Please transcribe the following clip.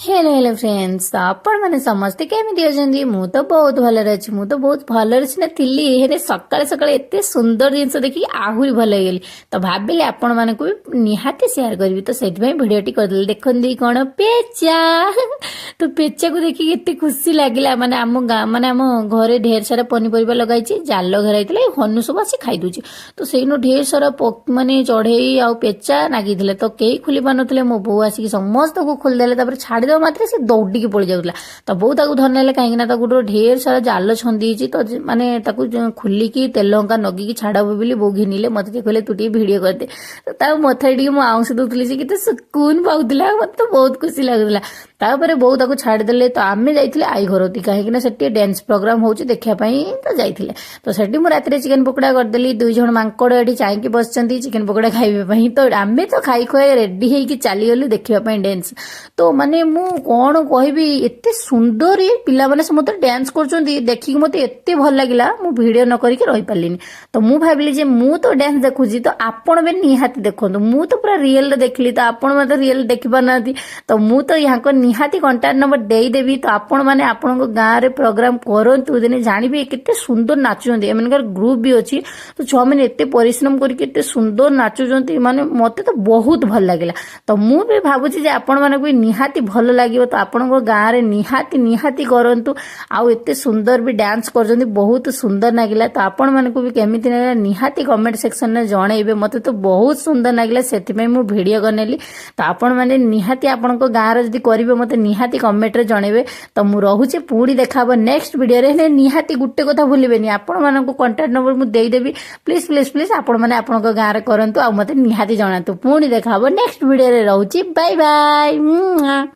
Hello hello friends तो आपण मैंने समस्ते केमिति अछंती मु तो बहुत भलरे अछि मु तो बहुत भलरे छिना थिली हेरे सकाळे सकाळे एते सुंदर जिंस देखि आहुरी भल गेली तो भाबिले आपण माने को निहाती शेयर करबी तो सेति भाई वीडियोटी करदेले देखंदी कोन पेचा तो पेचा को देखि एते खुशी लागिला माने आम गाँ माने आम घरे ढेर सारा पनीपरिबा लगाइछि जाल घराइतले हनु सब आसी खाइ दुछि तो सेइनो ढेर सारा माने चढ़ेई आ पेचा नागिथिले तो केही खुली पानथले मो बो आसी समस्त को खोल देले तापर छाड़ी देवा मात्रे से दौड़िकी पड़ जाऊला तो बोउ ताकू धर नेले कहीं ना ढेर सारा जाल छंदी तो माने ताकू खुलिकी तेल लंका नगिकी छाड़ब बोली बोउ घिनिले मते कहले तू टी वीडियो करदे तो ता मथे टी मो आउंस दउतली से केते सुकून पाउतला मते तो बहुत खुशी लागुला तापरे बोउ ताकू छाड़ी देले तो आमे जाइथिले आई घरती कहीं ना सेठी डांस प्रोग्राम होउची देखिया पई तो जाइथिले तो सेठी मु रात्रि चिकन पकोड़ा करदेली दुई जण मांकड़ एठी चाइकी बसचंती चिकन पकोड़ा खाइबे पई तो आमे तो खाई खोए रेडी हेकी चली गली देखिया पई डांस तो माने मु कौन कहबी एते सुंदर ये पिला माने समस्त डांस करछंती देखि मते एते भल लागिला मु वीडियो न करिके रहि पालिनी तो मु भाबिली जे मु तो डांस देखुजी तो आपण बे निहाती देखंतु मु तो पूरा रियल रे देखली तो आपण मते रियल देखि पानाती तो मु तो यहाँ को निहाती कांटेक्ट नंबर देई देबी तो आपण माने आपण को गाँ रे प्रोग्राम करंतु दिने जानिबे केते सुंदर नाचुंती एमनकर ग्रुप भी अछि तो छो माने एते परिश्रम करिके एते सुंदर नाचुंती माने मते तो बहुत भल लागिला तो मु भी भाबुची जे आपण माने भी निहाती भल लागिवो तो आपण गाँ रे निहाती निहाती करंतु आउ एते सुंदर भी डांस करजंती बहुत सुंदर लागिला तो आपण माने को भी केमिति लागला निहाती कमेंट सेक्शन में जणैबे मते तो बहुत सुंदर लागिला सेति में मु वीडियो करनेली तो आपण माने निहाती आपण को गाँ रे जदी करिवे मते निहाती कमेंट रे जणैबे तो मु रहूची पूरी देखाबो नेक्स्ट वीडियो रे निहाती गुट्टे कथा भूलिबेनी आपण माने को कांटेक्ट नंबर मु देई देबी प्लीज प्लीज प्लीज आपण माने आपण को गाँ रे करंतु आ मते निहाती जणातु पूरी देखाबो नेक्स्ट वीडियो रे रहूची बाय बाय।